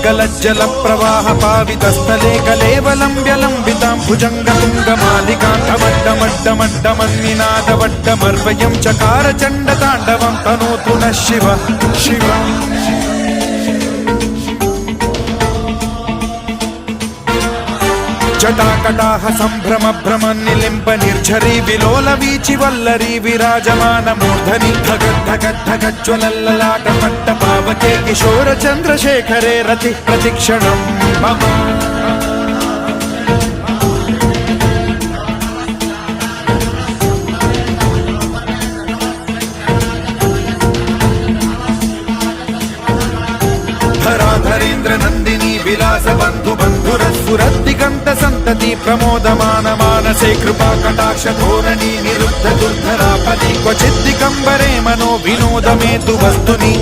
गलज्जल प्रवाह पावितस्थले कलेवलम्ब्यलम्बितां भुजङ्गतुङ्गमालिकान्तमड्डमड्डमड्डमन्निनादवड्डमर्वयं चकार चण्डताण्डवं तनोतु नः शिवः शिवम् जटाकटाह सम्भ्रम भ्रम निलिम्ब निर्झरी विलोल वीचि वल्लरी विराजमान मूर्धनि धगद्धगद्धगज्ज्वलल्ललाट पट्ट पावके किशोर चन्द्रशेखरे रति प्रतिक्षणं मम धराधरेन्द्र नन्दिनी विलास बन्धु बन्धुरस्फुरद्दिगन्त सन्तति प्रमोदमान मानसे कृपा कटाक्ष धोरणी निरुद्ध दुर्धरापदि क्वचिद्दिगम्बरे मनो विनोदमेतु वस्तुनि